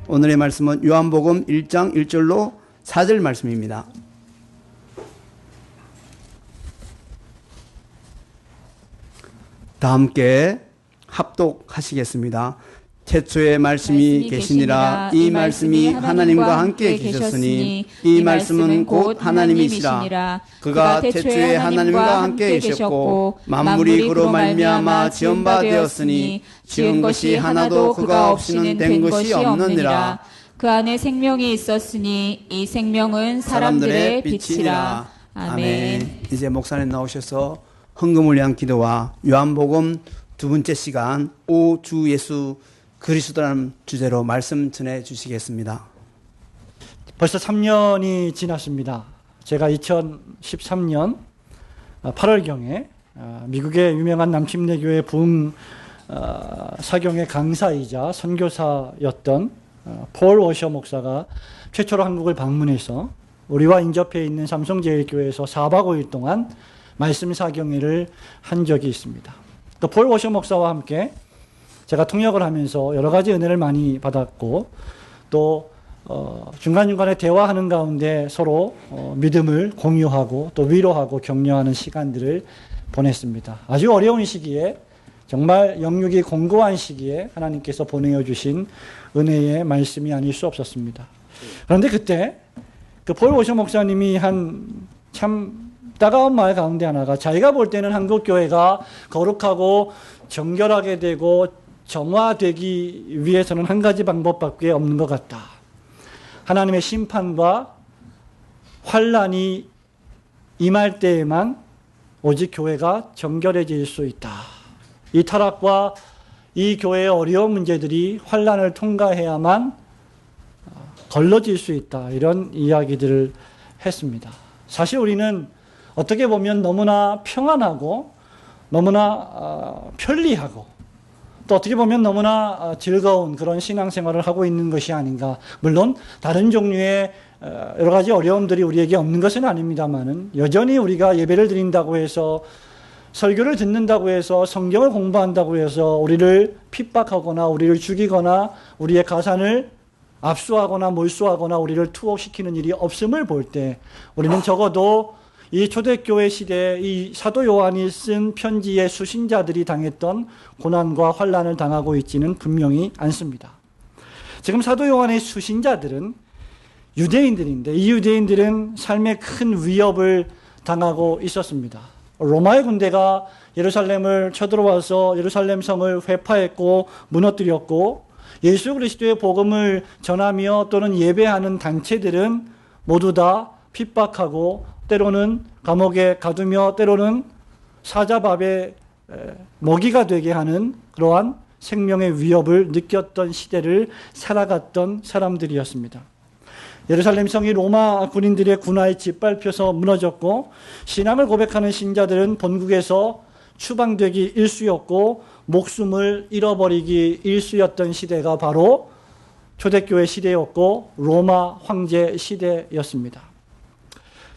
오늘의 말씀은 요한복음 1장 1절로 4절 말씀입니다. 다 함께 합독하시겠습니다. 태초에 말씀이 계시니라. 이 말씀이 하나님과 함께 계셨으니 이 말씀은 곧 하나님이시라. 그가 태초에 하나님과 함께 계셨고 만물이 그로 말미암아 지은 바 되었으니 지은 것이 하나도 그가 없이는 된 것이 없느니라. 그 안에 생명이 있었으니 이 생명은 사람들의 빛이라. 아멘. 이제 목사님 나오셔서 헌금을 위한 기도와 요한복음 두 번째 시간 오 주 예수 그리스도라는 주제로 말씀 전해 주시겠습니다. 벌써 3년이 지났습니다. 제가 2013년 8월경에 미국의 유명한 남침내교회 부흥 사경의 강사이자 선교사였던 폴 워셔 목사가 최초로 한국을 방문해서 우리와 인접해 있는 삼성제일교회에서 4박 5일 동안 말씀 사경회를 한 적이 있습니다. 또 폴 워셔 목사와 함께 제가 통역을 하면서 여러 가지 은혜를 많이 받았고 또 중간중간에 대화하는 가운데 서로 믿음을 공유하고 또 위로하고 격려하는 시간들을 보냈습니다. 아주 어려운 시기에 정말 영육이 공고한 시기에 하나님께서 보내어 주신 은혜의 말씀이 아닐 수 없었습니다. 그런데 그때 그 폴 워셔 목사님이 한 참 따가운 말 가운데 하나가 자기가 볼 때는 한국 교회가 거룩하고 정결하게 되고 정화되기 위해서는 한 가지 방법밖에 없는 것 같다. 하나님의 심판과 환란이 임할 때에만 오직 교회가 정결해질 수 있다. 이 타락과 이 교회의 어려운 문제들이 환란을 통과해야만 걸러질 수 있다. 이런 이야기들을 했습니다. 사실 우리는 어떻게 보면 너무나 평안하고 너무나 편리하고 또 어떻게 보면 너무나 즐거운 그런 신앙생활을 하고 있는 것이 아닌가. 물론 다른 종류의 여러 가지 어려움들이 우리에게 없는 것은 아닙니다만은 여전히 우리가 예배를 드린다고 해서 설교를 듣는다고 해서 성경을 공부한다고 해서 우리를 핍박하거나 우리를 죽이거나 우리의 가산을 압수하거나 몰수하거나 우리를 투옥시키는 일이 없음을 볼 때 우리는 적어도 이 초대교회 시대에 이 사도 요한이 쓴 편지의 수신자들이 당했던 고난과 환난을 당하고 있지는 분명히 않습니다. 지금 사도 요한의 수신자들은 유대인들인데 이 유대인들은 삶에 큰 위협을 당하고 있었습니다. 로마의 군대가 예루살렘을 쳐들어와서 예루살렘 성을 회파했고 무너뜨렸고 예수 그리스도의 복음을 전하며 또는 예배하는 단체들은 모두 다 핍박하고 때로는 감옥에 가두며 때로는 사자밥에 먹이가 되게 하는 그러한 생명의 위협을 느꼈던 시대를 살아갔던 사람들이었습니다. 예루살렘 성이 로마 군인들의 군하에 짓밟혀서 무너졌고 신앙을 고백하는 신자들은 본국에서 추방되기 일쑤였고 목숨을 잃어버리기 일쑤였던 시대가 바로 초대교회 시대였고 로마 황제 시대였습니다.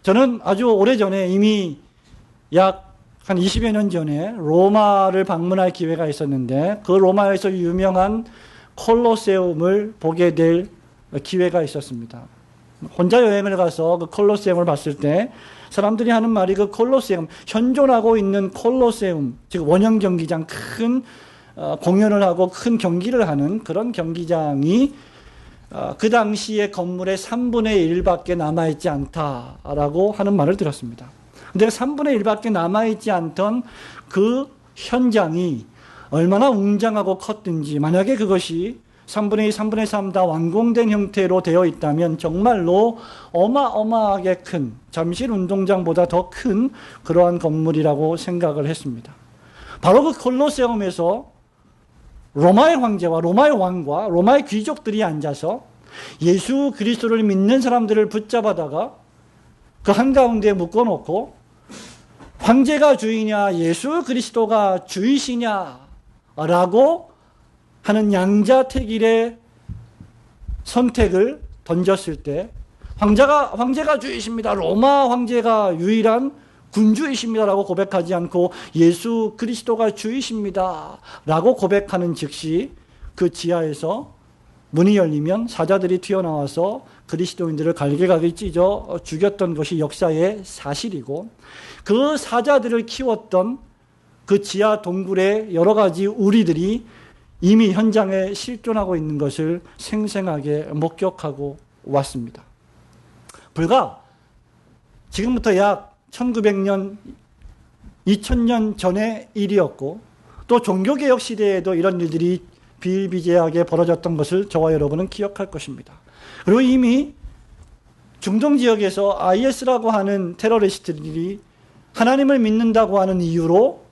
저는 아주 오래전에 이미 약 한 20여 년 전에 로마를 방문할 기회가 있었는데 그 로마에서 유명한 콜로세움을 보게 될 기회가 있었습니다. 혼자 여행을 가서 그 콜로세움을 봤을 때 사람들이 하는 말이 그 콜로세움, 현존하고 있는 콜로세움, 즉 원형 경기장, 큰 공연을 하고 큰 경기를 하는 그런 경기장이 그 당시의 건물의 3분의 1밖에 남아있지 않다라고 하는 말을 들었습니다. 근데 3분의 1밖에 남아있지 않던 그 현장이 얼마나 웅장하고 컸든지 만약에 그것이 3분의 2, 3분의 3 다 완공된 형태로 되어 있다면 정말로 어마어마하게 큰 잠실 운동장보다 더 큰 그러한 건물이라고 생각을 했습니다. 바로 그 콜로세움에서 로마의 황제와 로마의 왕과 로마의 귀족들이 앉아서 예수 그리스도를 믿는 사람들을 붙잡아다가 그 한가운데 묶어놓고 황제가 주이냐 예수 그리스도가 주이시냐라고 하는 양자택일의 선택을 던졌을 때 황제가 주이십니다. 로마 황제가 유일한 군주이십니다라고 고백하지 않고 예수 그리스도가 주이십니다라고 고백하는 즉시 그 지하에서 문이 열리면 사자들이 튀어나와서 그리스도인들을 갈기갈기 찢어 죽였던 것이 역사의 사실이고, 그 사자들을 키웠던 그 지하 동굴의 여러 가지 우리들이 이미 현장에 실존하고 있는 것을 생생하게 목격하고 왔습니다. 불과 지금부터 약 1900년, 2000년 전의 일이었고, 또 종교개혁 시대에도 이런 일들이 비일비재하게 벌어졌던 것을 저와 여러분은 기억할 것입니다. 그리고 이미 중동 지역에서 IS라고 하는 테러리스트들이 하나님을 믿는다고 하는 이유로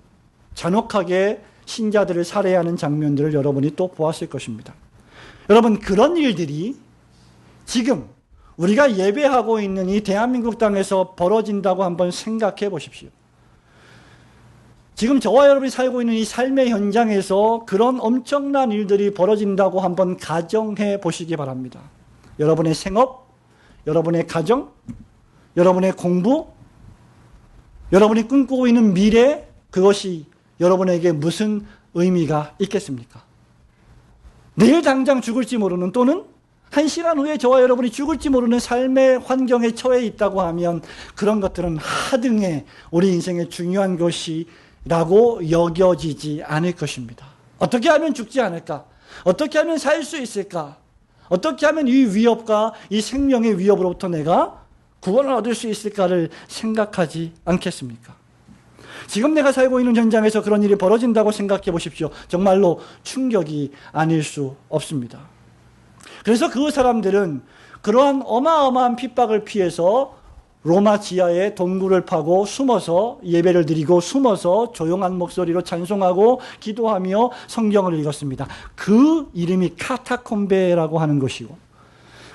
잔혹하게 신자들을 살해하는 장면들을 여러분이 또 보았을 것입니다. 여러분, 그런 일들이 지금 우리가 예배하고 있는 이 대한민국 땅에서 벌어진다고 한번 생각해 보십시오. 지금 저와 여러분이 살고 있는 이 삶의 현장에서 그런 엄청난 일들이 벌어진다고 한번 가정해 보시기 바랍니다. 여러분의 생업, 여러분의 가정, 여러분의 공부, 여러분이 꿈꾸고 있는 미래, 그것이 여러분에게 무슨 의미가 있겠습니까? 내일 당장 죽을지 모르는, 또는 한 시간 후에 저와 여러분이 죽을지 모르는 삶의 환경에 처해 있다고 하면 그런 것들은 하등의 우리 인생의 중요한 것이라고 여겨지지 않을 것입니다. 어떻게 하면 죽지 않을까? 어떻게 하면 살 수 있을까? 어떻게 하면 이 위협과 이 생명의 위협으로부터 내가 구원을 얻을 수 있을까를 생각하지 않겠습니까? 지금 내가 살고 있는 현장에서 그런 일이 벌어진다고 생각해 보십시오. 정말로 충격이 아닐 수 없습니다. 그래서 그 사람들은 그러한 어마어마한 핍박을 피해서 로마 지하에 동굴을 파고 숨어서 예배를 드리고 숨어서 조용한 목소리로 찬송하고 기도하며 성경을 읽었습니다. 그 이름이 카타콤베라고 하는 것이고,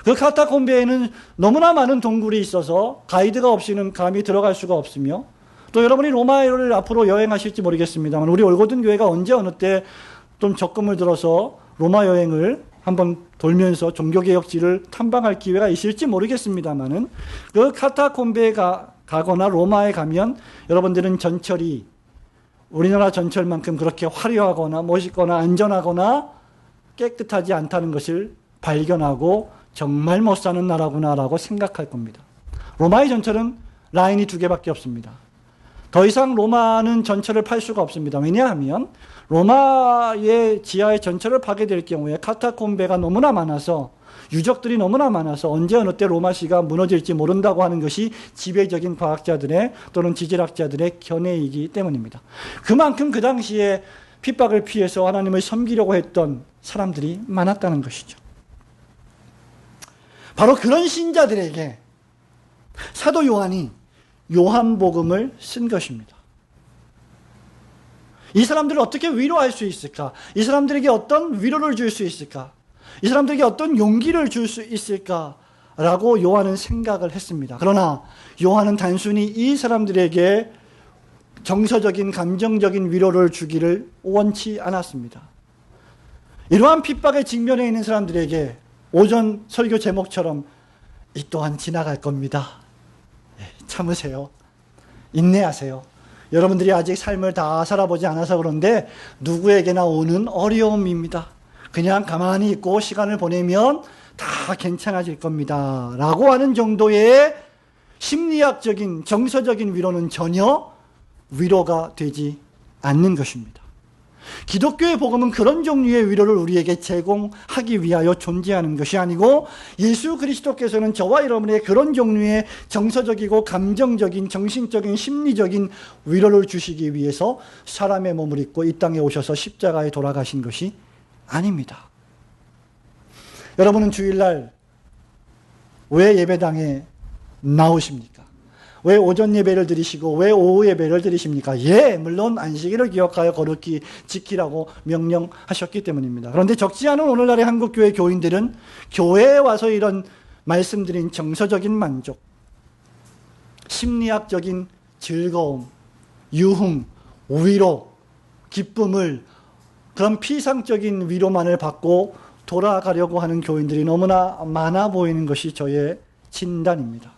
그 카타콤베에는 너무나 많은 동굴이 있어서 가이드가 없이는 감히 들어갈 수가 없으며, 또 여러분이 로마를 앞으로 여행하실지 모르겠습니다만 우리 올고든 교회가 언제 어느 때 좀 적금을 들어서 로마 여행을 한번 돌면서 종교개혁지를 탐방할 기회가 있을지 모르겠습니다만은, 그 카타콤베에 가거나 로마에 가면 여러분들은 전철이 우리나라 전철만큼 그렇게 화려하거나 멋있거나 안전하거나 깨끗하지 않다는 것을 발견하고 정말 못 사는 나라구나라고 생각할 겁니다. 로마의 전철은 라인이 2개밖에 없습니다. 더 이상 로마는 전철을 팔 수가 없습니다. 왜냐하면 로마의 지하의 전철을 파게 될 경우에 카타콤베가 너무나 많아서, 유적들이 너무나 많아서 언제 어느 때 로마시가 무너질지 모른다고 하는 것이 지배적인 과학자들의 또는 지질학자들의 견해이기 때문입니다. 그만큼 그 당시에 핍박을 피해서 하나님을 섬기려고 했던 사람들이 많았다는 것이죠. 바로 그런 신자들에게 사도 요한이 요한복음을 쓴 것입니다. 이 사람들을 어떻게 위로할 수 있을까? 이 사람들에게 어떤 위로를 줄 수 있을까? 이 사람들에게 어떤 용기를 줄 수 있을까라고 요한은 생각을 했습니다. 그러나 요한은 단순히 이 사람들에게 정서적인 감정적인 위로를 주기를 원치 않았습니다. 이러한 핍박에 직면해 있는 사람들에게 오전 설교 제목처럼 이 또한 지나갈 겁니다. 참으세요. 인내하세요. 여러분들이 아직 삶을 다 살아보지 않아서 그런데 누구에게나 오는 어려움입니다. 그냥 가만히 있고 시간을 보내면 다 괜찮아질 겁니다. 라고 하는 정도의 심리학적인 정서적인 위로는 전혀 위로가 되지 않는 것입니다. 기독교의 복음은 그런 종류의 위로를 우리에게 제공하기 위하여 존재하는 것이 아니고, 예수 그리스도께서는 저와 여러분에게 그런 종류의 정서적이고 감정적인 정신적인 심리적인 위로를 주시기 위해서 사람의 몸을 입고 이 땅에 오셔서 십자가에 돌아가신 것이 아닙니다. 여러분은 주일날 왜 예배당에 나오십니까? 왜 오전 예배를 드리시고 왜 오후 예배를 드리십니까? 물론 안식일을 기억하여 거룩히 지키라고 명령하셨기 때문입니다. 그런데 적지 않은 오늘날의 한국교회 교인들은 교회에 와서 이런 말씀드린 정서적인 만족, 심리학적인 즐거움, 유흥, 위로, 기쁨을, 그런 피상적인 위로만을 받고 돌아가려고 하는 교인들이 너무나 많아 보이는 것이 저의 진단입니다.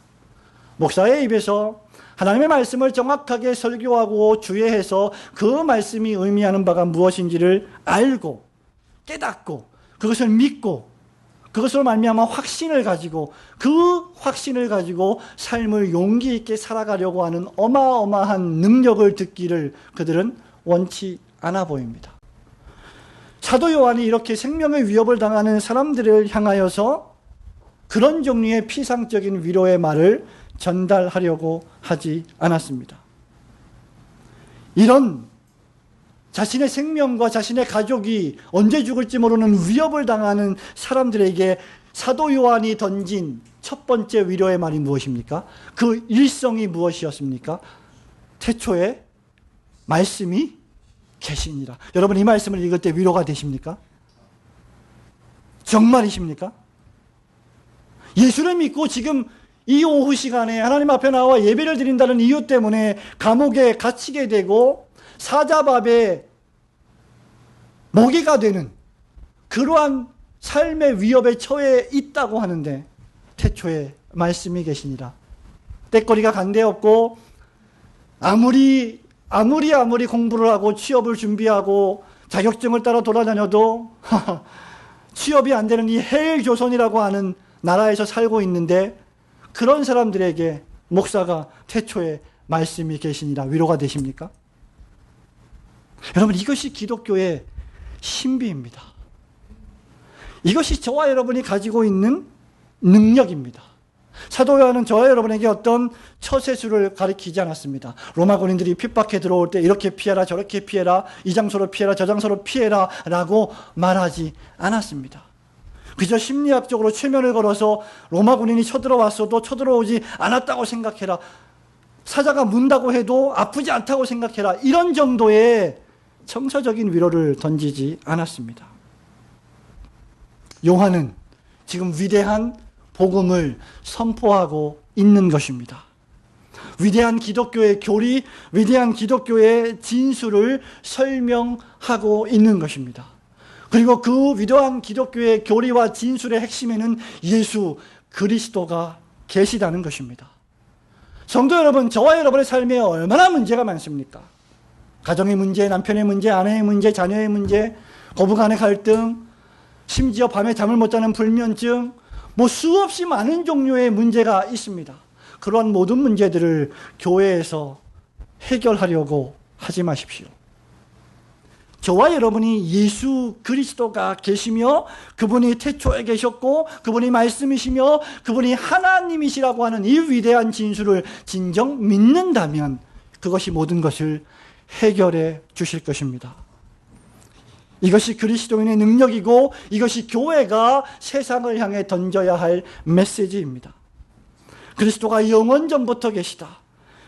목사의 입에서 하나님의 말씀을 정확하게 설교하고 주의해서 그 말씀이 의미하는 바가 무엇인지를 알고 깨닫고 그것을 믿고 그것으로 말미암아 확신을 가지고 그 확신을 가지고 삶을 용기 있게 살아가려고 하는 어마어마한 능력을 듣기를 그들은 원치 않아 보입니다. 사도 요한이 이렇게 생명의 위협을 당하는 사람들을 향하여서 그런 종류의 피상적인 위로의 말을 전달하려고 하지 않았습니다. 이런 자신의 생명과 자신의 가족이 언제 죽을지 모르는 위협을 당하는 사람들에게 사도 요한이 던진 첫 번째 위로의 말이 무엇입니까? 그 일성이 무엇이었습니까? 태초에 말씀이 계시니라. 여러분, 이 말씀을 읽을 때 위로가 되십니까? 정말이십니까? 예수를 믿고 지금 이 오후 시간에 하나님 앞에 나와 예배를 드린다는 이유 때문에 감옥에 갇히게 되고 사자밥에 먹이가 되는 그러한 삶의 위협에 처해 있다고 하는데 태초에 말씀이 계시니라. 때거리가 간데없고 아무리 공부를 하고 취업을 준비하고 자격증을 따라 돌아다녀도 취업이 안 되는 이 헬조선이라고 하는 나라에서 살고 있는데 그런 사람들에게 목사가 태초에 말씀이 계시니라 위로가 되십니까? 여러분, 이것이 기독교의 신비입니다. 이것이 저와 여러분이 가지고 있는 능력입니다. 사도 요한은 저와 여러분에게 어떤 처세술을 가르치지 않았습니다. 로마 군인들이 핍박해 들어올 때 이렇게 피해라 저렇게 피해라 이 장소로 피해라 저 장소로 피해라 라고 말하지 않았습니다. 그저 심리학적으로 최면을 걸어서 로마 군인이 쳐들어왔어도 쳐들어오지 않았다고 생각해라, 사자가 문다고 해도 아프지 않다고 생각해라, 이런 정도의 정서적인 위로를 던지지 않았습니다. 요한은 지금 위대한 복음을 선포하고 있는 것입니다. 위대한 기독교의 교리, 위대한 기독교의 진술을 설명하고 있는 것입니다. 그리고 그 위대한 기독교의 교리와 진술의 핵심에는 예수 그리스도가 계시다는 것입니다. 성도 여러분, 저와 여러분의 삶에 얼마나 문제가 많습니까? 가정의 문제, 남편의 문제, 아내의 문제, 자녀의 문제, 고부간의 갈등, 심지어 밤에 잠을 못 자는 불면증, 수없이 많은 종류의 문제가 있습니다. 그러한 모든 문제들을 교회에서 해결하려고 하지 마십시오. 저와 여러분이 예수 그리스도가 계시며 그분이 태초에 계셨고 그분이 말씀이시며 그분이 하나님이시라고 하는 이 위대한 진술을 진정 믿는다면 그것이 모든 것을 해결해 주실 것입니다. 이것이 그리스도인의 능력이고 이것이 교회가 세상을 향해 던져야 할 메시지입니다. 그리스도가 영원 전부터 계시다.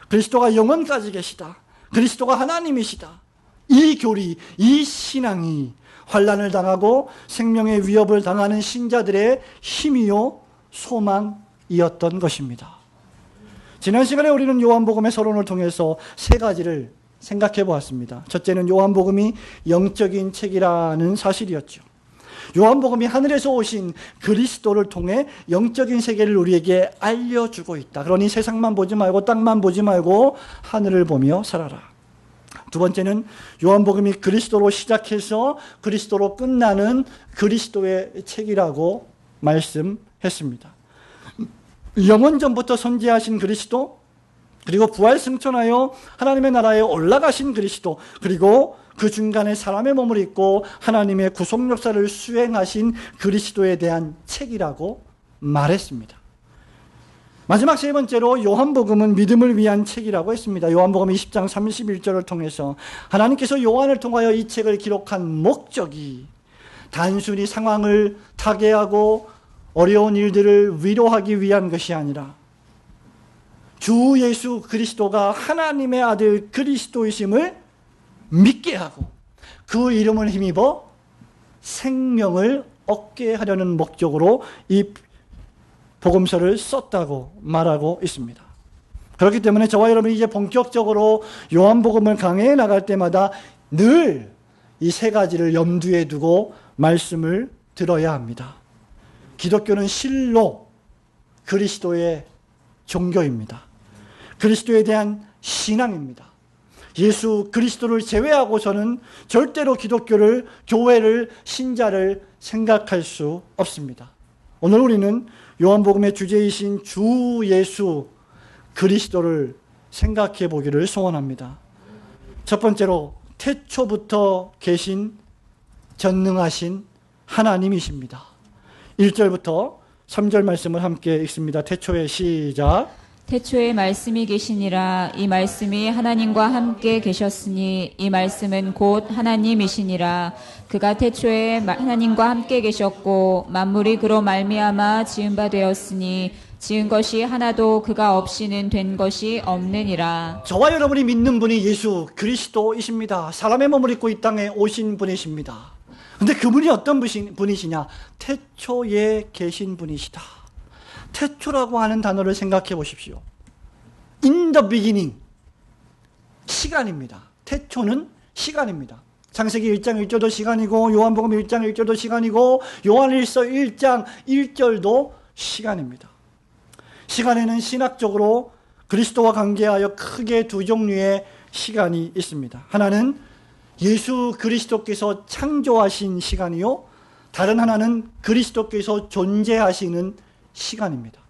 그리스도가 영원까지 계시다. 그리스도가 하나님이시다. 이 교리, 이 신앙이 환난을 당하고 생명의 위협을 당하는 신자들의 힘이요 소망이었던 것입니다. 지난 시간에 우리는 요한복음의 서론을 통해서 세 가지를 생각해 보았습니다. 첫째는 요한복음이 영적인 책이라는 사실이었죠. 요한복음이 하늘에서 오신 그리스도를 통해 영적인 세계를 우리에게 알려주고 있다. 그러니 세상만 보지 말고 땅만 보지 말고 하늘을 보며 살아라. 두 번째는 요한복음이 그리스도로 시작해서 그리스도로 끝나는 그리스도의 책이라고 말씀했습니다. 영원 전부터 선지하신 그리스도, 그리고 부활 승천하여 하나님의 나라에 올라가신 그리스도, 그리고 그 중간에 사람의 몸을 입고 하나님의 구속 역사를 수행하신 그리스도에 대한 책이라고 말했습니다. 마지막 세 번째로 요한복음은 믿음을 위한 책이라고 했습니다. 요한복음 20장 31절을 통해서 하나님께서 요한을 통하여 이 책을 기록한 목적이 단순히 상황을 타개하고 어려운 일들을 위로하기 위한 것이 아니라 주 예수 그리스도가 하나님의 아들 그리스도이심을 믿게 하고 그 이름을 힘입어 생명을 얻게 하려는 목적으로 이 복음서를 썼다고 말하고 있습니다. 그렇기 때문에 저와 여러분이 이제 본격적으로 요한복음을 강해해 나갈 때마다 늘 이 세 가지를 염두에 두고 말씀을 들어야 합니다. 기독교는 실로 그리스도의 종교입니다. 그리스도에 대한 신앙입니다. 예수 그리스도를 제외하고서는 절대로 기독교를, 교회를, 신자를 생각할 수 없습니다. 오늘 우리는 요한복음의 주제이신 주 예수 그리스도를 생각해 보기를 소원합니다. 첫 번째로 태초부터 계신 전능하신 하나님이십니다. 1절부터 3절 말씀을 함께 읽습니다. 태초에 시작. 태초에 말씀이 계시니라. 이 말씀이 하나님과 함께 계셨으니 이 말씀은 곧 하나님이시니라. 그가 태초에 하나님과 함께 계셨고 만물이 그로 말미암아 지은 바 되었으니 지은 것이 하나도 그가 없이는 된 것이 없느니라. 저와 여러분이 믿는 분이 예수 그리스도이십니다. 사람의 몸을 입고 이 땅에 오신 분이십니다. 근데 그분이 어떤 분이시냐? 태초에 계신 분이시다. 태초라고 하는 단어를 생각해 보십시오. In the beginning, 시간입니다. 태초는 시간입니다. 창세기 1장 1절도 시간이고 요한복음 1장 1절도 시간이고 요한일서 1장 1절도 시간입니다. 시간에는 신학적으로 그리스도와 관계하여 크게 두 종류의 시간이 있습니다. 하나는 예수 그리스도께서 창조하신 시간이요, 다른 하나는 그리스도께서 존재하시는 시간입니다.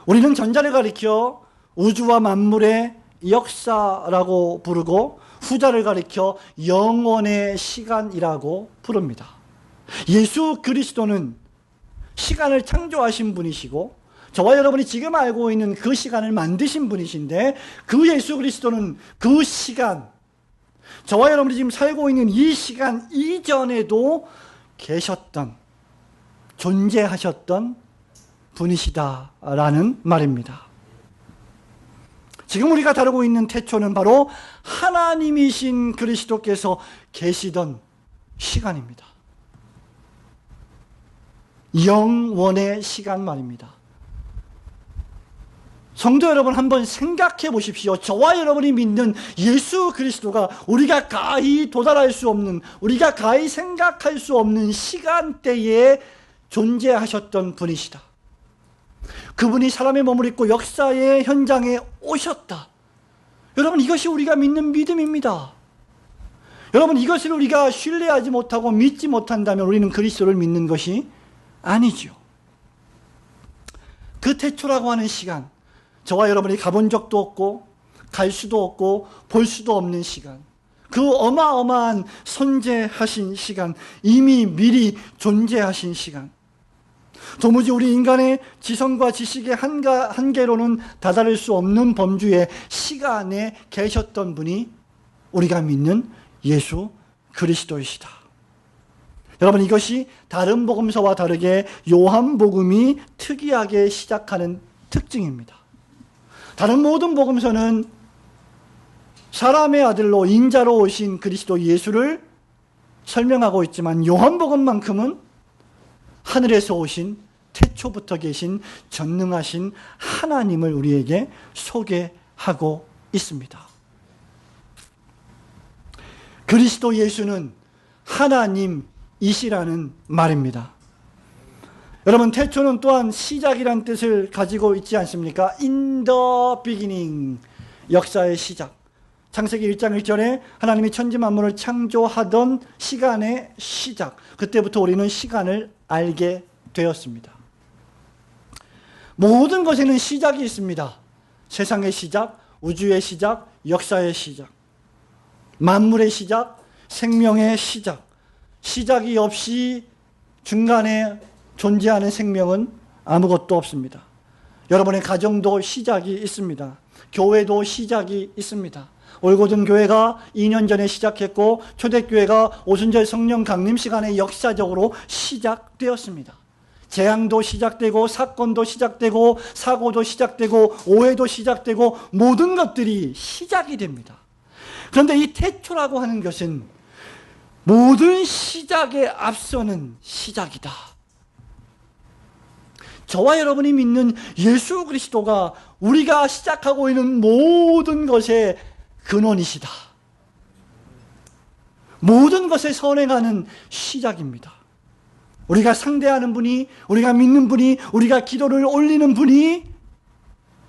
우리는 전자를 가리켜 우주와 만물의 역사라고 부르고 후자를 가리켜 영원의 시간이라고 부릅니다. 예수 그리스도는 시간을 창조하신 분이시고 저와 여러분이 지금 알고 있는 그 시간을 만드신 분이신데, 그 예수 그리스도는 그 시간, 저와 여러분이 지금 살고 있는 이 시간 이전에도 계셨던, 존재하셨던 분이시다라는 말입니다. 지금 우리가 다루고 있는 태초는 바로 하나님이신 그리스도께서 계시던 시간입니다. 영원의 시간 말입니다. 성도 여러분, 한번 생각해 보십시오. 저와 여러분이 믿는 예수 그리스도가 우리가 가히 도달할 수 없는, 우리가 가히 생각할 수 없는 시간대에 존재하셨던 분이시다. 그분이 사람의 몸을 입고 역사의 현장에 오셨다. 여러분, 이것이 우리가 믿는 믿음입니다. 여러분, 이것을 우리가 신뢰하지 못하고 믿지 못한다면 우리는 그리스도를 믿는 것이 아니죠. 그 태초라고 하는 시간, 저와 여러분이 가본 적도 없고 갈 수도 없고 볼 수도 없는 시간, 그 어마어마한 선재하신 시간, 이미 미리 존재하신 시간, 도무지 우리 인간의 지성과 지식의 한계로는 다다를 수 없는 범주의 시간에 계셨던 분이 우리가 믿는 예수 그리스도이시다. 여러분, 이것이 다른 복음서와 다르게 요한복음이 특이하게 시작하는 특징입니다. 다른 모든 복음서는 사람의 아들로 인자로 오신 그리스도 예수를 설명하고 있지만 요한복음만큼은 하늘에서 오신 태초부터 계신 전능하신 하나님을 우리에게 소개하고 있습니다. 그리스도 예수는 하나님이시라는 말입니다. 여러분, 태초는 또한 시작이란 뜻을 가지고 있지 않습니까? In the beginning, 역사의 시작. 창세기 1장 1절에 하나님이 천지 만물을 창조하던 시간의 시작, 그때부터 우리는 시간을 알게 되었습니다. 모든 것에는 시작이 있습니다. 세상의 시작, 우주의 시작, 역사의 시작, 만물의 시작, 생명의 시작. 시작이 없이 중간에 존재하는 생명은 아무것도 없습니다. 여러분의 가정도 시작이 있습니다. 교회도 시작이 있습니다. 올고든 교회가 2년 전에 시작했고 초대교회가 오순절 성령 강림 시간에 역사적으로 시작되었습니다. 재앙도 시작되고 사건도 시작되고 사고도 시작되고 오해도 시작되고 모든 것들이 시작이 됩니다. 그런데 이 태초라고 하는 것은 모든 시작에 앞서는 시작이다. 저와 여러분이 믿는 예수 그리스도가 우리가 시작하고 있는 모든 것의 근원이시다. 모든 것에 선행하는 시작입니다. 우리가 상대하는 분이, 우리가 믿는 분이, 우리가 기도를 올리는 분이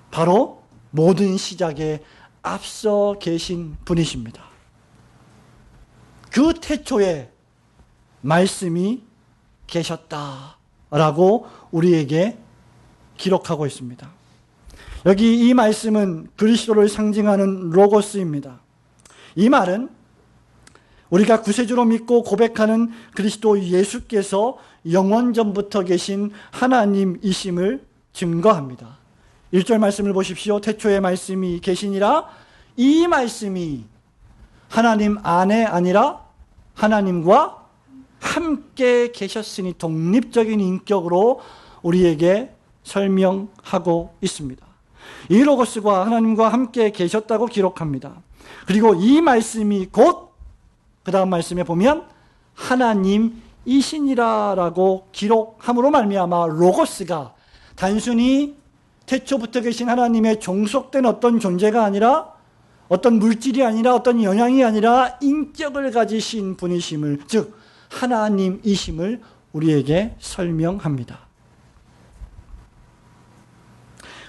바로 모든 시작에 앞서 계신 분이십니다. 그 태초에 말씀이 계셨다 라고 우리에게 기록하고 있습니다. 여기 이 말씀은 그리스도를 상징하는 로고스입니다. 이 말은 우리가 구세주로 믿고 고백하는 그리스도 예수께서 영원전부터 계신 하나님이심을 증거합니다. 1절 말씀을 보십시오. 태초에 말씀이 계시니라. 이 말씀이 하나님 안에 아니라 하나님과 함께 계셨으니 독립적인 인격으로 우리에게 설명하고 있습니다. 이 로고스가 하나님과 함께 계셨다고 기록합니다. 그리고 이 말씀이 곧 그 다음 말씀에 보면 하나님이시니라라고 기록함으로 말미암아 로고스가 단순히 태초부터 계신 하나님의 종속된 어떤 존재가 아니라 어떤 물질이 아니라 어떤 영향이 아니라 인격을 가지신 분이심을, 즉 하나님이심을 우리에게 설명합니다.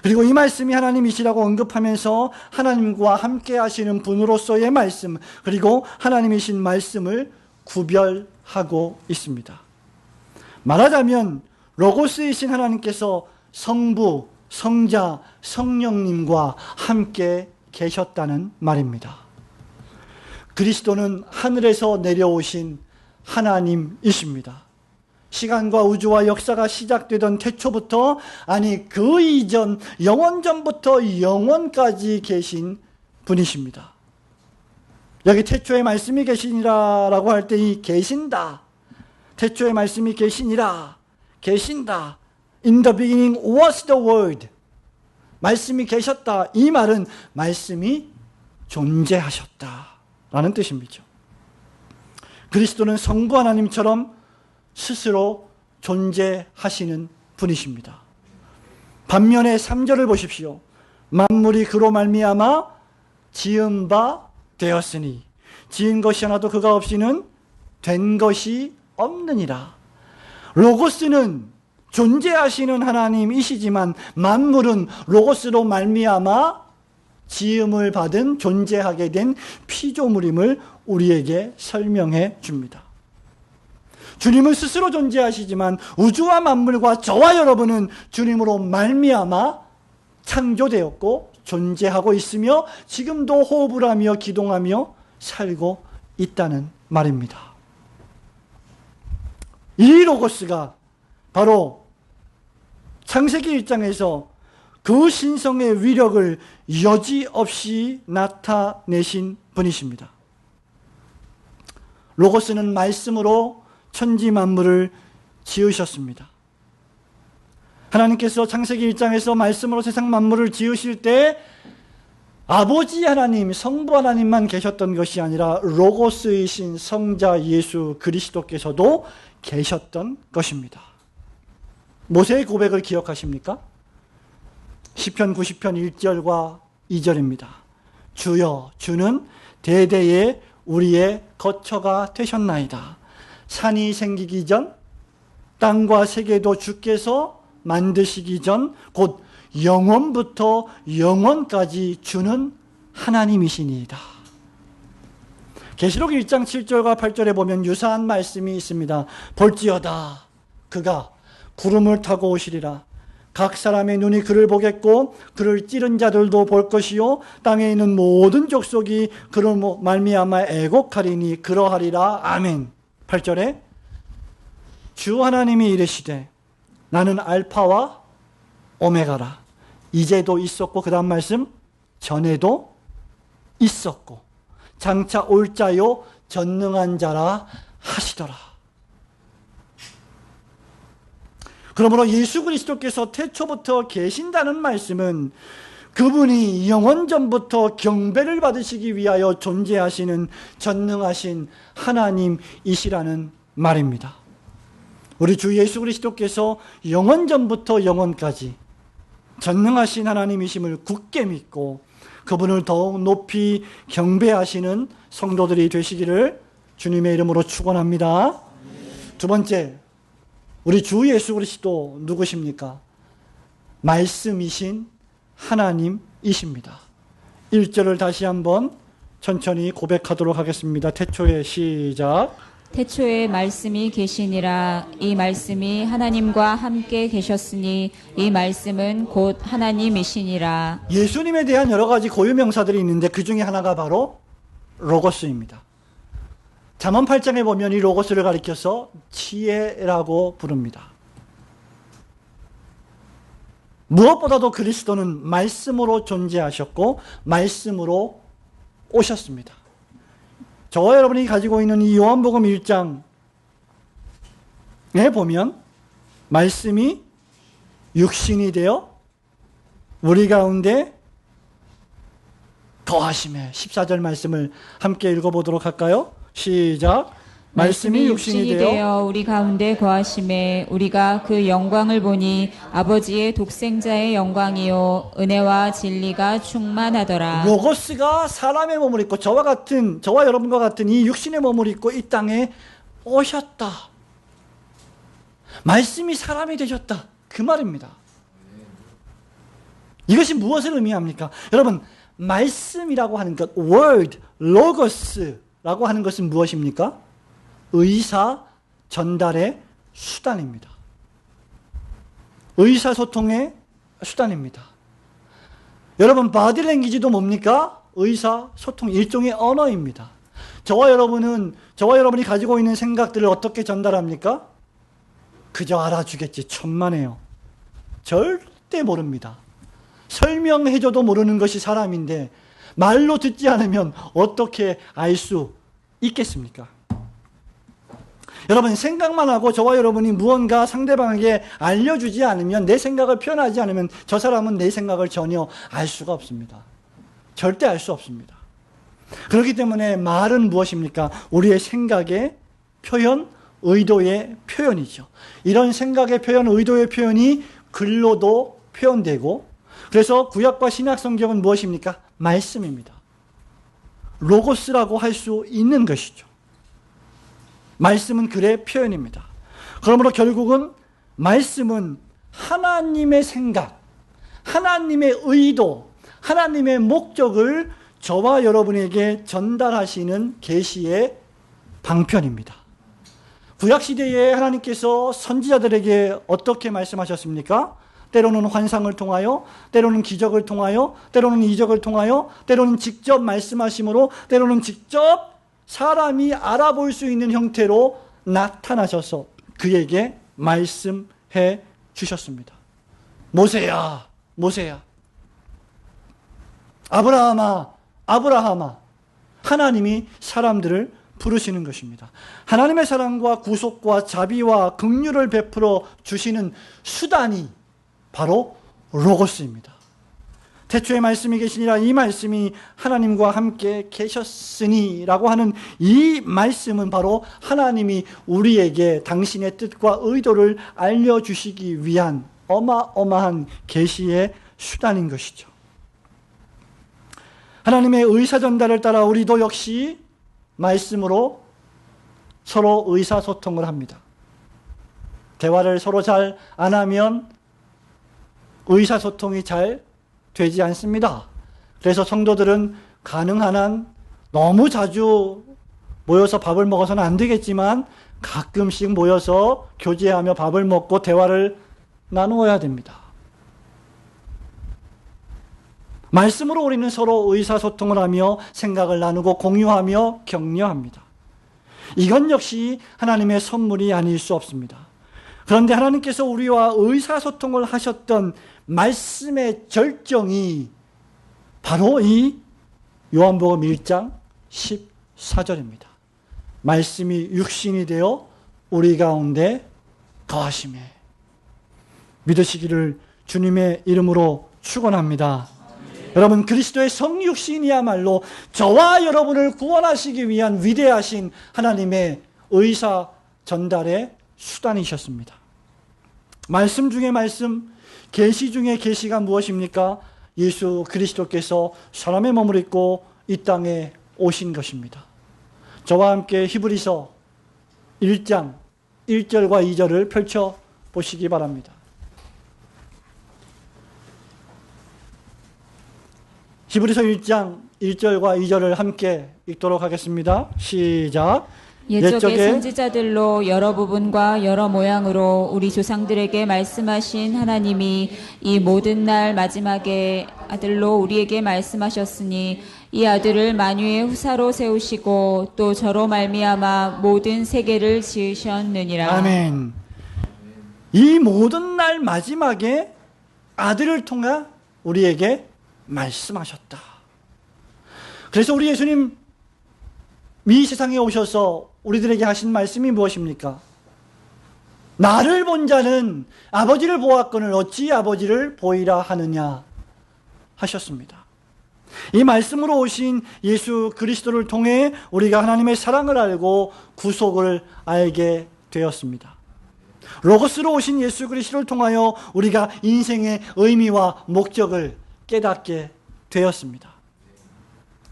그리고 이 말씀이 하나님이시라고 언급하면서 하나님과 함께 하시는 분으로서의 말씀, 그리고 하나님이신 말씀을 구별하고 있습니다. 말하자면 로고스이신 하나님께서 성부, 성자, 성령님과 함께 계셨다는 말입니다. 그리스도는 하늘에서 내려오신 하나님이십니다. 시간과 우주와 역사가 시작되던 태초부터, 아니 그 이전 영원전부터 영원까지 계신 분이십니다. 여기 태초에 말씀이 계시니라라고 할 때 이 계신다, 태초에 말씀이 계시니라, 계신다, In the beginning was the word, 말씀이 계셨다, 이 말은 말씀이 존재하셨다라는 뜻입니다. 그리스도는 성부 하나님처럼 스스로 존재하시는 분이십니다. 반면에 3절을 보십시오. 만물이 그로 말미암아 지은 바 되었으니 지은 것이 하나도 그가 없이는 된 것이 없느니라. 로고스는 존재하시는 하나님이시지만 만물은 로고스로 말미암아 지음을 받은, 존재하게 된 피조물임을 우리에게 설명해 줍니다. 주님은 스스로 존재하시지만 우주와 만물과 저와 여러분은 주님으로 말미암아 창조되었고 존재하고 있으며 지금도 호흡을 하며 기동하며 살고 있다는 말입니다. 이 로고스가 바로 창세기 1장에서 그 신성의 위력을 여지없이 나타내신 분이십니다. 로고스는 말씀으로 천지 만물을 지으셨습니다. 하나님께서 창세기 1장에서 말씀으로 세상 만물을 지으실 때 아버지 하나님, 성부 하나님만 계셨던 것이 아니라 로고스이신 성자 예수 그리스도께서도 계셨던 것입니다. 모세의 고백을 기억하십니까? 시편 90편 1절과 2절입니다. 주여, 주는 대대에 우리의 거처가 되셨나이다. 산이 생기기 전, 땅과 세계도 주께서 만드시기 전, 곧 영원부터 영원까지 주는 하나님이시니이다. 계시록 1장 7절과 8절에 보면 유사한 말씀이 있습니다. 볼지어다 그가 구름을 타고 오시리라. 각 사람의 눈이 그를 보겠고 그를 찌른 자들도 볼 것이요 땅에 있는 모든 족속이 그를 말미암아 애곡하리니 그러하리라. 아멘. 8절에 주 하나님이 이르시되 나는 알파와 오메가라. 이제도 있었고, 그 다음 말씀, 전에도 있었고 장차 올 자요 전능한 자라 하시더라. 그러므로 예수 그리스도께서 태초부터 계신다는 말씀은 그분이 영원전부터 경배를 받으시기 위하여 존재하시는 전능하신 하나님이시라는 말입니다. 우리 주 예수 그리스도께서 영원전부터 영원까지 전능하신 하나님이심을 굳게 믿고 그분을 더욱 높이 경배하시는 성도들이 되시기를 주님의 이름으로 축원합니다. 두 번째, 우리 주 예수 그리스도 누구십니까? 말씀이신 하나님이십니다. 1절을 다시 한번 천천히 고백하도록 하겠습니다. 태초에 시작. 태초에 말씀이 계시니라. 이 말씀이 하나님과 함께 계셨으니 이 말씀은 곧 하나님이시니라. 예수님에 대한 여러 가지 고유명사들이 있는데 그 중에 하나가 바로 로고스입니다. 잠언 8장에 보면 이 로고스를 가리켜서 지혜라고 부릅니다. 무엇보다도 그리스도는 말씀으로 존재하셨고 말씀으로 오셨습니다. 저와 여러분이 가지고 있는 이 요한복음 1장에 보면 말씀이 육신이 되어 우리 가운데 거하심에 14절 말씀을 함께 읽어보도록 할까요? 시작. 말씀이 육신이 되어 우리 가운데 거하심에 우리가 그 영광을 보니 아버지의 독생자의 영광이요 은혜와 진리가 충만하더라. 로고스가 사람의 몸을 입고 저와 여러분과 같은 이 육신의 몸을 입고 이 땅에 오셨다. 말씀이 사람이 되셨다. 그 말입니다. 이것이 무엇을 의미합니까? 여러분, 말씀이라고 하는 것, word, logos라고 하는 것은 무엇입니까? 의사 전달의 수단입니다. 의사소통의 수단입니다. 여러분, 바디랭귀지도 뭡니까? 의사소통, 일종의 언어입니다. 저와 여러분이 가지고 있는 생각들을 어떻게 전달합니까? 그저 알아주겠지. 천만에요. 절대 모릅니다. 설명해줘도 모르는 것이 사람인데 말로 듣지 않으면 어떻게 알 수 있겠습니까? 여러분, 생각만 하고 저와 여러분이 무언가 상대방에게 알려주지 않으면, 내 생각을 표현하지 않으면 저 사람은 내 생각을 전혀 알 수가 없습니다. 절대 알 수 없습니다. 그렇기 때문에 말은 무엇입니까? 우리의 생각의 표현, 의도의 표현이죠. 이런 생각의 표현, 의도의 표현이 글로도 표현되고, 그래서 구약과 신약 성경은 무엇입니까? 말씀입니다. 로고스라고 할 수 있는 것이죠. 말씀은 글의 표현입니다. 그러므로 결국은 말씀은 하나님의 생각, 하나님의 의도, 하나님의 목적을 저와 여러분에게 전달하시는 계시의 방편입니다. 구약시대에 하나님께서 선지자들에게 어떻게 말씀하셨습니까? 때로는 환상을 통하여, 때로는 기적을 통하여, 때로는 이적을 통하여, 때로는 직접 말씀하심으로, 때로는 직접 사람이 알아볼 수 있는 형태로 나타나셔서 그에게 말씀해 주셨습니다. 모세야, 모세야. 아브라함아, 아브라함아. 하나님이 사람들을 부르시는 것입니다. 하나님의 사랑과 구속과 자비와 긍휼을 베풀어 주시는 수단이 바로 로고스입니다. 태초에 말씀이 계시니라. 이 말씀이 하나님과 함께 계셨으니 라고 하는 이 말씀은 바로 하나님이 우리에게 당신의 뜻과 의도를 알려주시기 위한 어마어마한 계시의 수단인 것이죠. 하나님의 의사전달을 따라 우리도 역시 말씀으로 서로 의사소통을 합니다. 대화를 서로 잘 안 하면 의사소통이 잘 되지 않습니다. 그래서 성도들은 가능한 한 너무 자주 모여서 밥을 먹어서는 안 되겠지만 가끔씩 모여서 교제하며 밥을 먹고 대화를 나누어야 됩니다. 말씀으로 우리는 서로 의사소통을 하며 생각을 나누고 공유하며 격려합니다. 이건 역시 하나님의 선물이 아닐 수 없습니다. 그런데 하나님께서 우리와 의사소통을 하셨던 말씀의 절정이 바로 이 요한복음 1장 14절입니다. 말씀이 육신이 되어 우리 가운데 거하심에. 믿으시기를 주님의 이름으로 축원합니다. 여러분, 그리스도의 성육신이야말로 저와 여러분을 구원하시기 위한 위대하신 하나님의 의사 전달의 수단이셨습니다. 말씀 중에 말씀, 계시 중에 계시가 무엇입니까? 예수 그리스도께서 사람의 몸을 입고 이 땅에 오신 것입니다. 저와 함께 히브리서 1장 1절과 2절을 펼쳐 보시기 바랍니다. 히브리서 1장 1절과 2절을 함께 읽도록 하겠습니다. 시작. 옛적의 선지자들로 여러 부분과 여러 모양으로 우리 조상들에게 말씀하신 하나님이 이 모든 날 마지막에 아들로 우리에게 말씀하셨으니 이 아들을 만유의 후사로 세우시고 또 저로 말미암아 모든 세계를 지으셨느니라. 아멘. 이 모든 날 마지막에 아들을 통해 우리에게 말씀하셨다. 그래서 우리 예수님 이 세상에 오셔서 우리들에게 하신 말씀이 무엇입니까? 나를 본 자는 아버지를 보았거늘 어찌 아버지를 보이라 하느냐 하셨습니다. 이 말씀으로 오신 예수 그리스도를 통해 우리가 하나님의 사랑을 알고 구속을 알게 되었습니다. 로고스로 오신 예수 그리스도를 통하여 우리가 인생의 의미와 목적을 깨닫게 되었습니다.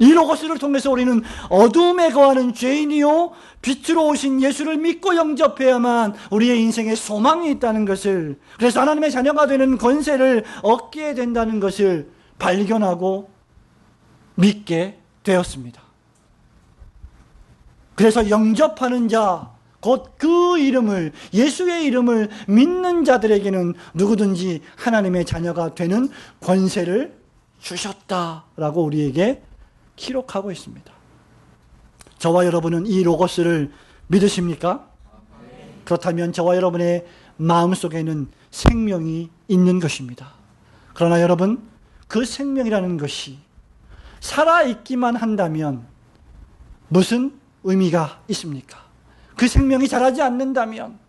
이 로고스를 통해서 우리는 어둠에 거하는 죄인이요 빛으로 오신 예수를 믿고 영접해야만 우리의 인생에 소망이 있다는 것을, 그래서 하나님의 자녀가 되는 권세를 얻게 된다는 것을 발견하고 믿게 되었습니다. 그래서 영접하는 자, 곧 그 이름을, 예수의 이름을 믿는 자들에게는 누구든지 하나님의 자녀가 되는 권세를 주셨다라고 우리에게 기록하고 있습니다. 저와 여러분은 이 로고스를 믿으십니까? 그렇다면 저와 여러분의 마음속에는 생명이 있는 것입니다. 그러나 여러분, 그 생명이라는 것이 살아있기만 한다면 무슨 의미가 있습니까? 그 생명이 자라지 않는다면,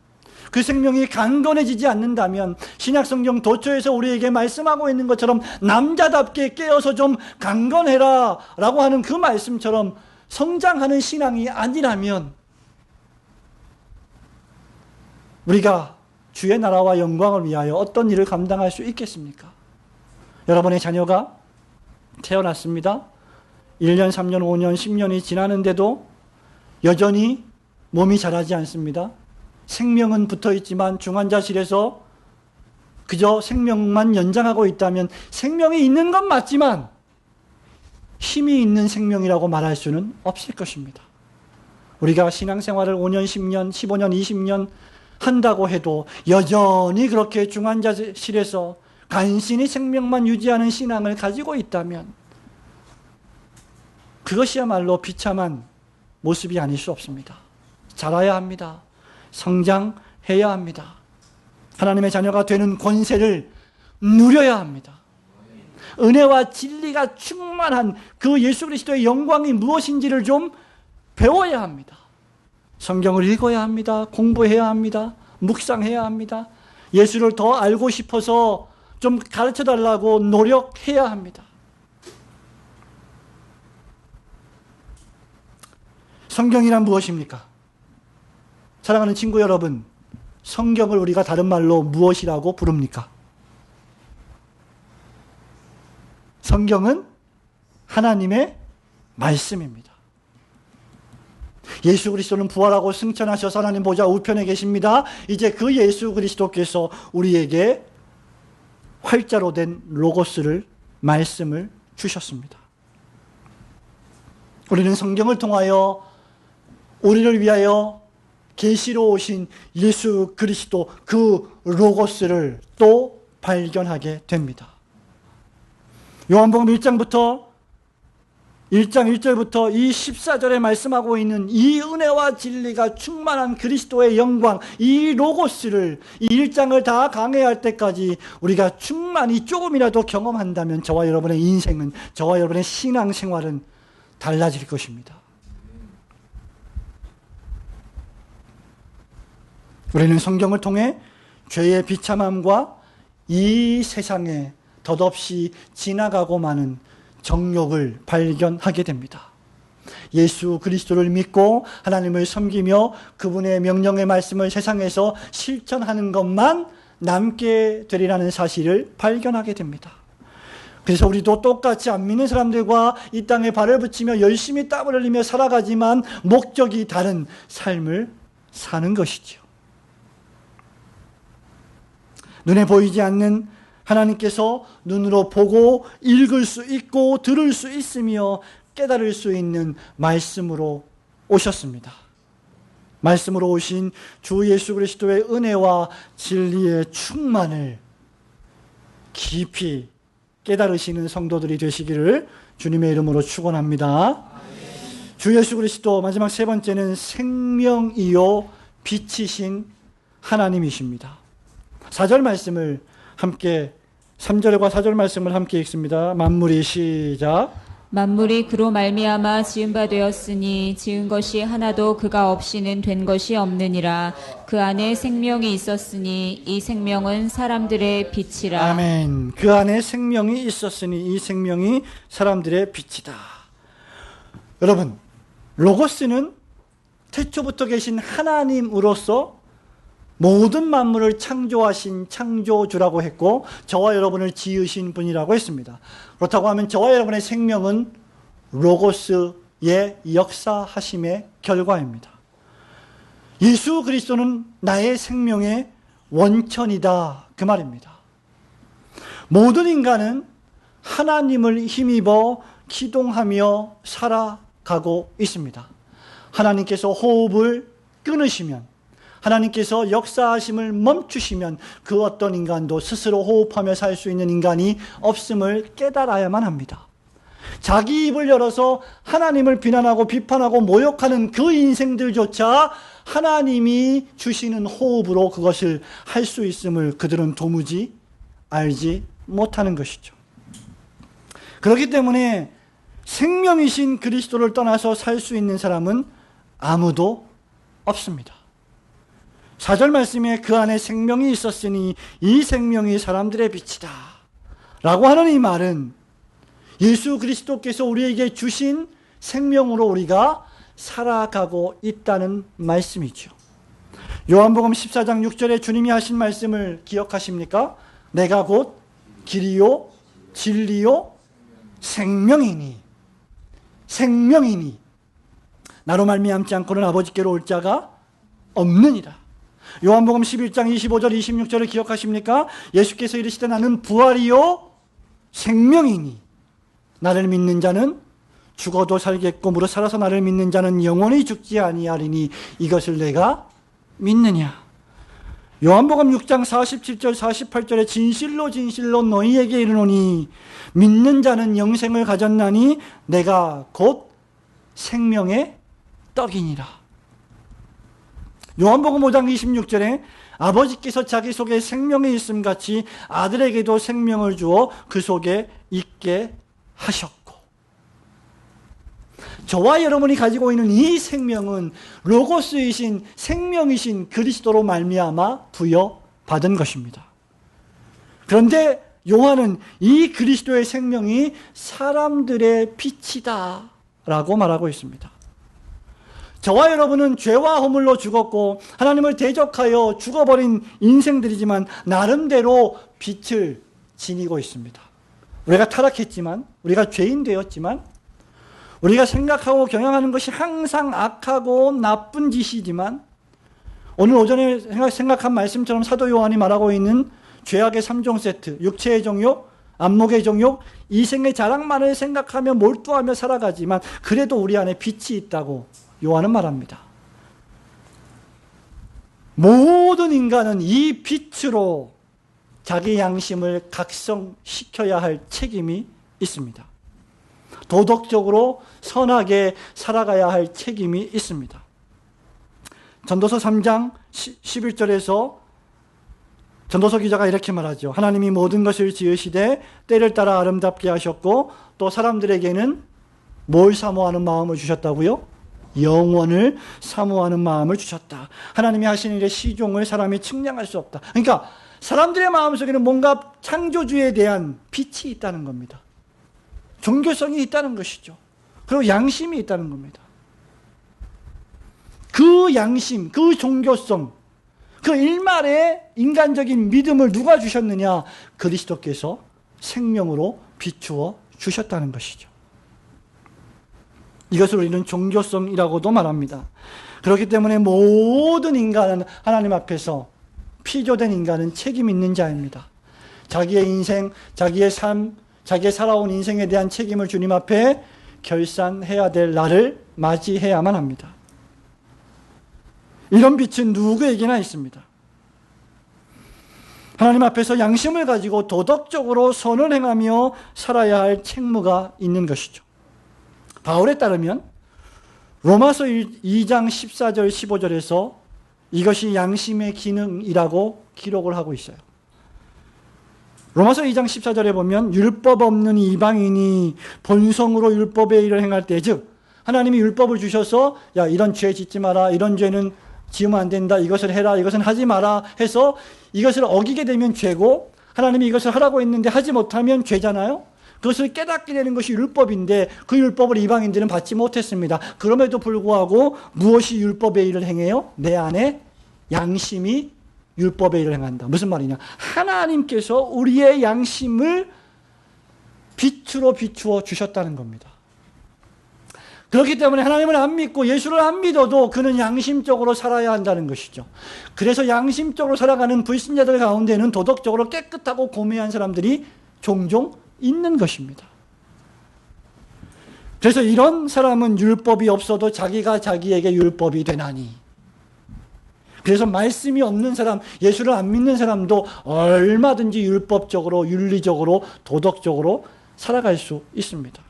그 생명이 강건해지지 않는다면, 신약성경 도처에서 우리에게 말씀하고 있는 것처럼 남자답게 깨어서 좀 강건해라 라고 하는 그 말씀처럼 성장하는 신앙이 아니라면 우리가 주의 나라와 영광을 위하여 어떤 일을 감당할 수 있겠습니까? 여러분의 자녀가 태어났습니다. 1년, 3년, 5년, 10년이 지나는데도 여전히 몸이 자라지 않습니다. 생명은 붙어있지만 중환자실에서 그저 생명만 연장하고 있다면 생명이 있는 건 맞지만 힘이 있는 생명이라고 말할 수는 없을 것입니다. 우리가 신앙생활을 5년, 10년, 15년, 20년 한다고 해도 여전히 그렇게 중환자실에서 간신히 생명만 유지하는 신앙을 가지고 있다면 그것이야말로 비참한 모습이 아닐 수 없습니다. 자라야 합니다. 성장해야 합니다. 하나님의 자녀가 되는 권세를 누려야 합니다. 은혜와 진리가 충만한 그 예수 그리스도의 영광이 무엇인지를 좀 배워야 합니다. 성경을 읽어야 합니다. 공부해야 합니다. 묵상해야 합니다. 예수를 더 알고 싶어서 좀 가르쳐 달라고 노력해야 합니다. 성경이란 무엇입니까? 사랑하는 친구 여러분, 성경을 우리가 다른 말로 무엇이라고 부릅니까? 성경은 하나님의 말씀입니다. 예수 그리스도는 부활하고 승천하셔서 하나님 보좌 우편에 계십니다. 이제 그 예수 그리스도께서 우리에게 활자로 된 로고스를, 말씀을 주셨습니다. 우리는 성경을 통하여 우리를 위하여 계시로 오신 예수 그리스도 그 로고스를 또 발견하게 됩니다. 요한복음 1장 1절부터 이 14절에 말씀하고 있는 이 은혜와 진리가 충만한 그리스도의 영광, 이 로고스를 이 1장을 다 강해할 때까지 우리가 충만히 조금이라도 경험한다면 저와 여러분의 인생은, 저와 여러분의 신앙생활은 달라질 것입니다. 우리는 성경을 통해 죄의 비참함과 이 세상에 덧없이 지나가고 마는 정욕을 발견하게 됩니다. 예수 그리스도를 믿고 하나님을 섬기며 그분의 명령의 말씀을 세상에서 실천하는 것만 남게 되리라는 사실을 발견하게 됩니다. 그래서 우리도 똑같이 안 믿는 사람들과 이 땅에 발을 붙이며 열심히 땀을 흘리며 살아가지만 목적이 다른 삶을 사는 것이죠. 눈에 보이지 않는 하나님께서 눈으로 보고 읽을 수 있고 들을 수 있으며 깨달을 수 있는 말씀으로 오셨습니다. 말씀으로 오신 주 예수 그리스도의 은혜와 진리의 충만을 깊이 깨달으시는 성도들이 되시기를 주님의 이름으로 축원합니다. 주 예수 그리스도 마지막 세 번째는 생명이요 빛이신 하나님이십니다. 4절 말씀을 함께 3절과 4절 말씀을 함께 읽습니다. 만물이 시작. 만물이 그로 말미암아 지은 바 되었으니 지은 것이 하나도 그가 없이는 된 것이 없느니라. 그 안에 생명이 있었으니 이 생명은 사람들의 빛이라. 아멘. 그 안에 생명이 있었으니 이 생명이 사람들의 빛이다. 여러분, 로고스는 태초부터 계신 하나님으로서 모든 만물을 창조하신 창조주라고 했고 저와 여러분을 지으신 분이라고 했습니다. 그렇다고 하면 저와 여러분의 생명은 로고스의 역사하심의 결과입니다. 예수 그리스도는 나의 생명의 원천이다, 그 말입니다. 모든 인간은 하나님을 힘입어 기동하며 살아가고 있습니다. 하나님께서 호흡을 끊으시면, 하나님께서 역사하심을 멈추시면 그 어떤 인간도 스스로 호흡하며 살 수 있는 인간이 없음을 깨달아야만 합니다. 자기 입을 열어서 하나님을 비난하고 비판하고 모욕하는 그 인생들조차 하나님이 주시는 호흡으로 그것을 할 수 있음을 그들은 도무지 알지 못하는 것이죠. 그렇기 때문에 생명이신 그리스도를 떠나서 살 수 있는 사람은 아무도 없습니다. 4절 말씀에 그 안에 생명이 있었으니 이 생명이 사람들의 빛이다 라고 하는 이 말은 예수 그리스도께서 우리에게 주신 생명으로 우리가 살아가고 있다는 말씀이죠. 요한복음 14장 6절에 주님이 하신 말씀을 기억하십니까? 내가 곧 길이요 진리요 생명이니 나로 말미암지 않고는 아버지께로 올 자가 없느니라. 요한복음 11장 25절 26절을 기억하십니까? 예수께서 이르시되 나는 부활이요 생명이니 나를 믿는 자는 죽어도 살겠고 무릇 살아서 나를 믿는 자는 영원히 죽지 아니하리니 이것을 내가 믿느냐. 요한복음 6장 47절 48절에 진실로 진실로 너희에게 이르노니 믿는 자는 영생을 가졌나니 내가 곧 생명의 떡이니라. 요한복음 5장 26절에 아버지께서 자기 속에 생명이 있음 같이 아들에게도 생명을 주어 그 속에 있게 하셨고, 저와 여러분이 가지고 있는 이 생명은 로고스이신 생명이신 그리스도로 말미암아 부여받은 것입니다. 그런데 요한은 이 그리스도의 생명이 사람들의 빛이다 라고 말하고 있습니다. 저와 여러분은 죄와 허물로 죽었고 하나님을 대적하여 죽어버린 인생들이지만 나름대로 빛을 지니고 있습니다. 우리가 타락했지만, 우리가 죄인 되었지만, 우리가 생각하고 경영하는 것이 항상 악하고 나쁜 짓이지만, 오늘 오전에 생각한 말씀처럼 사도 요한이 말하고 있는 죄악의 3종 세트, 육체의 정욕, 안목의 정욕, 이생의 자랑만을 생각하며 몰두하며 살아가지만 그래도 우리 안에 빛이 있다고 요한은 말합니다. 모든 인간은 이 빛으로 자기 양심을 각성시켜야 할 책임이 있습니다. 도덕적으로 선하게 살아가야 할 책임이 있습니다. 전도서 3장 11절에서 전도서 기자가 이렇게 말하죠. 하나님이 모든 것을 지으시되 때를 따라 아름답게 하셨고 또 사람들에게는 뭘 사모하는 마음을 주셨다고요? 영원을 사모하는 마음을 주셨다. 하나님이 하시는 일의 시종을 사람이 측량할 수 없다. 그러니까 사람들의 마음속에는 뭔가 창조주에 대한 빛이 있다는 겁니다. 종교성이 있다는 것이죠. 그리고 양심이 있다는 겁니다. 그 양심, 그 종교성, 그 일말의 인간적인 믿음을 누가 주셨느냐? 그리스도께서 생명으로 비추어 주셨다는 것이죠. 이것을 우리는 종교성이라고도 말합니다. 그렇기 때문에 모든 인간은 하나님 앞에서 피조된 인간은 책임 있는 자입니다. 자기의 인생, 자기의 삶, 자기의 살아온 인생에 대한 책임을 주님 앞에 결산해야 될 날을 맞이해야만 합니다. 이런 빛은 누구에게나 있습니다. 하나님 앞에서 양심을 가지고 도덕적으로 선을 행하며 살아야 할 책무가 있는 것이죠. 바울에 따르면 로마서 2장 14절 15절에서 이것이 양심의 기능이라고 기록을 하고 있어요. 로마서 2장 14절에 보면 율법 없는 이방인이 본성으로 율법의 일을 행할 때, 즉 하나님이 율법을 주셔서 야, 이런 죄 짓지 마라, 이런 죄는 지으면 안 된다, 이것을 해라, 이것은 하지 마라 해서 이것을 어기게 되면 죄고, 하나님이 이것을 하라고 했는데 하지 못하면 죄잖아요. 그것을 깨닫게 되는 것이 율법인데 그 율법을 이방인들은 받지 못했습니다. 그럼에도 불구하고 무엇이 율법의 일을 행해요? 내 안에 양심이 율법의 일을 행한다. 무슨 말이냐? 하나님께서 우리의 양심을 빛으로 비추어 주셨다는 겁니다. 그렇기 때문에 하나님을 안 믿고 예수를 안 믿어도 그는 양심적으로 살아야 한다는 것이죠. 그래서 양심적으로 살아가는 불신자들 가운데는 도덕적으로 깨끗하고 고매한 사람들이 종종 있는 것입니다. 그래서 이런 사람은 율법이 없어도 자기가 자기에게 율법이 되나니. 그래서 말씀이 없는 사람, 예수를 안 믿는 사람도 얼마든지 율법적으로, 윤리적으로, 도덕적으로 살아갈 수 있습니다.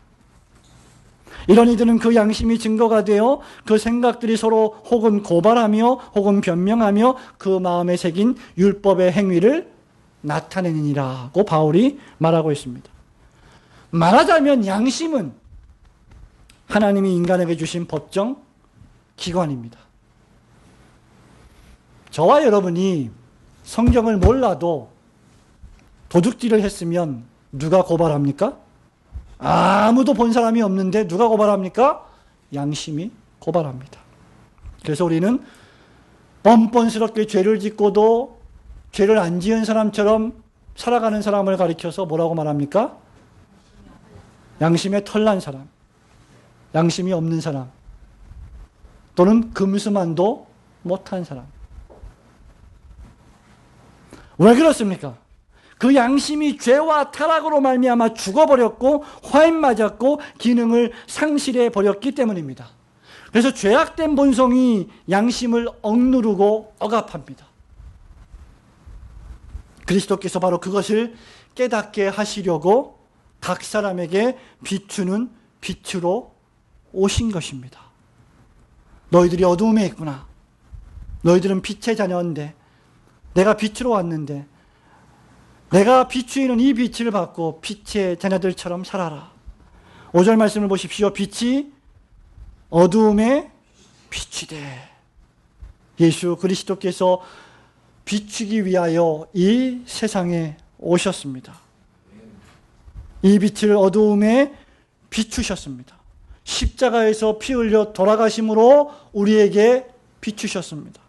이런 이들은 그 양심이 증거가 되어 그 생각들이 서로 혹은 고발하며 혹은 변명하며 그 마음에 새긴 율법의 행위를 나타내느니라고 바울이 말하고 있습니다. 말하자면 양심은 하나님이 인간에게 주신 법정 기관입니다. 저와 여러분이 성경을 몰라도 도둑질을 했으면 누가 고발합니까? 아무도 본 사람이 없는데 누가 고발합니까? 양심이 고발합니다. 그래서 우리는 뻔뻔스럽게 죄를 짓고도 죄를 안 지은 사람처럼 살아가는 사람을 가리켜서 뭐라고 말합니까? 양심에 털난 사람, 양심이 없는 사람, 또는 금수만도 못한 사람. 왜 그렇습니까? 그 양심이 죄와 타락으로 말미암아 죽어버렸고 화인 맞았고 기능을 상실해 버렸기 때문입니다. 그래서 죄악된 본성이 양심을 억누르고 억압합니다. 그리스도께서 바로 그것을 깨닫게 하시려고 각 사람에게 비추는 빛으로 오신 것입니다. 너희들이 어두움에 있구나. 너희들은 빛의 자녀인데 내가 빛으로 왔는데 내가 비추이는 이 빛을 받고 빛의 자녀들처럼 살아라. 5절 말씀을 보십시오. 빛이 어두움에 비추되. 예수 그리스도께서 비추기 위하여 이 세상에 오셨습니다. 이 빛을 어두움에 비추셨습니다. 십자가에서 피 흘려 돌아가심으로 우리에게 비추셨습니다.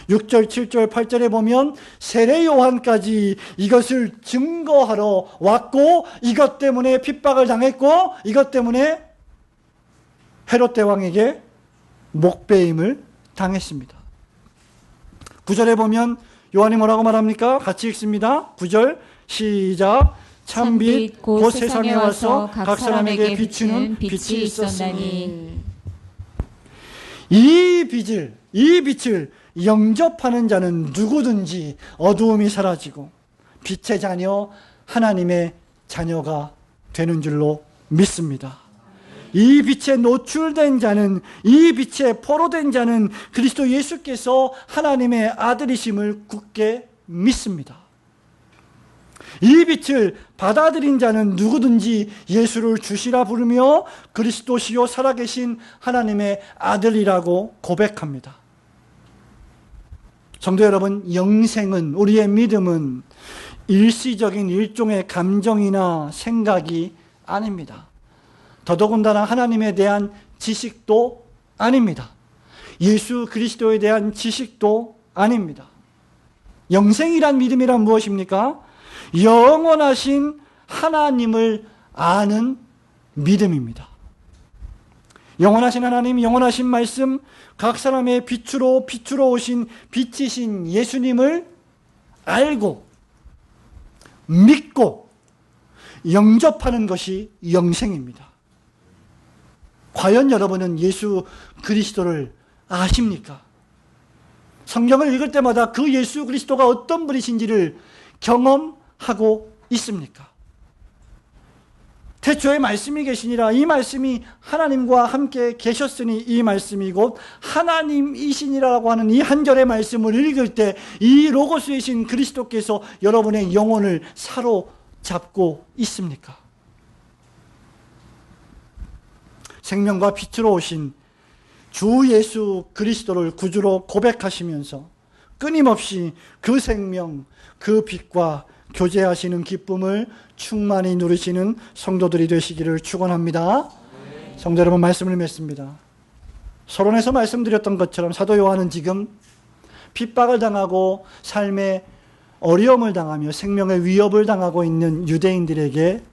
6절, 7절, 8절에 보면 세례 요한까지 이것을 증거하러 왔고 이것 때문에 핍박을 당했고 이것 때문에 헤롯 대왕에게 목베임을 당했습니다. 9절에 보면 요한이 뭐라고 말합니까? 같이 읽습니다. 9절 시작. 참빛 곧 세상에 와서 각 사람에게 비추는 빛이 있었나니. 이 빛을 영접하는 자는 누구든지 어두움이 사라지고 빛의 자녀, 하나님의 자녀가 되는 줄로 믿습니다. 이 빛에 노출된 자는, 이 빛에 포로된 자는 그리스도 예수께서 하나님의 아들이심을 굳게 믿습니다. 이 빛을 받아들인 자는 누구든지 예수를 주시라 부르며 그리스도시요 살아계신 하나님의 아들이라고 고백합니다. 성도 여러분, 영생은, 우리의 믿음은 일시적인 일종의 감정이나 생각이 아닙니다. 더더군다나 하나님에 대한 지식도 아닙니다. 예수 그리스도에 대한 지식도 아닙니다. 영생이란 믿음이란 무엇입니까? 영원하신 하나님을 아는 믿음입니다. 영원하신 하나님, 영원하신 말씀, 각 사람의 빛으로 오신 빛이신 예수님을 알고 믿고 영접하는 것이 영생입니다. 과연 여러분은 예수 그리스도를 아십니까? 성경을 읽을 때마다 그 예수 그리스도가 어떤 분이신지를 경험하고 있습니까? 태초에 말씀이 계시니라. 이 말씀이 하나님과 함께 계셨으니 이 말씀이 곧 하나님이시니라라고 하는 이 한 절의 말씀을 읽을 때 이 로고스이신 그리스도께서 여러분의 영혼을 사로잡고 있습니까? 생명과 빛으로 오신 주 예수 그리스도를 구주로 고백하시면서 끊임없이 그 생명, 그 빛과 교제하시는 기쁨을 충만히 누리시는 성도들이 되시기를 축원합니다. 성도 여러분, 말씀을 맺습니다. 서론에서 말씀드렸던 것처럼 사도 요한은 지금 핍박을 당하고 삶의 어려움을 당하며 생명의 위협을 당하고 있는 유대인들에게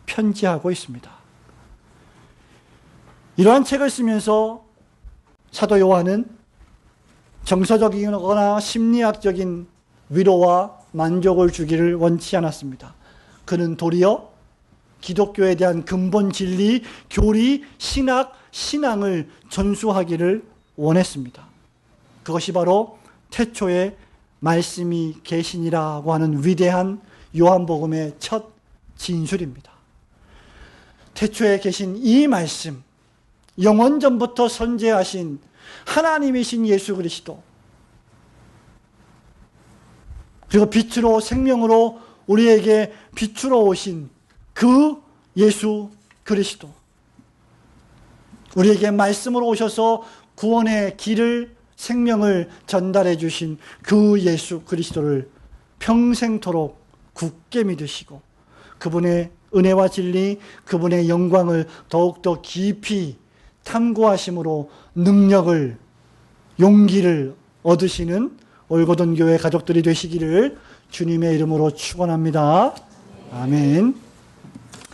편지하고 있습니다. 이러한 책을 쓰면서 사도 요한은 정서적이거나 심리학적인 위로와 만족을 주기를 원치 않았습니다. 그는 도리어 기독교에 대한 근본 진리, 교리, 신학, 신앙을 전수하기를 원했습니다. 그것이 바로 태초에 말씀이 계시니라고 하는 위대한 요한복음의 첫 진술입니다. 태초에 계신 이 말씀, 영원전부터 선재하신 하나님이신 예수 그리스도, 그리고 빛으로 생명으로 우리에게 빛으로 오신 그 예수 그리스도, 우리에게 말씀으로 오셔서 구원의 길을, 생명을 전달해 주신 그 예수 그리스도를 평생토록 굳게 믿으시고 그분의 은혜와 진리, 그분의 영광을 더욱더 깊이 탐구하심으로 능력을, 용기를 얻으시는 올고든 교회 가족들이 되시기를 주님의 이름으로 축원합니다. 아멘.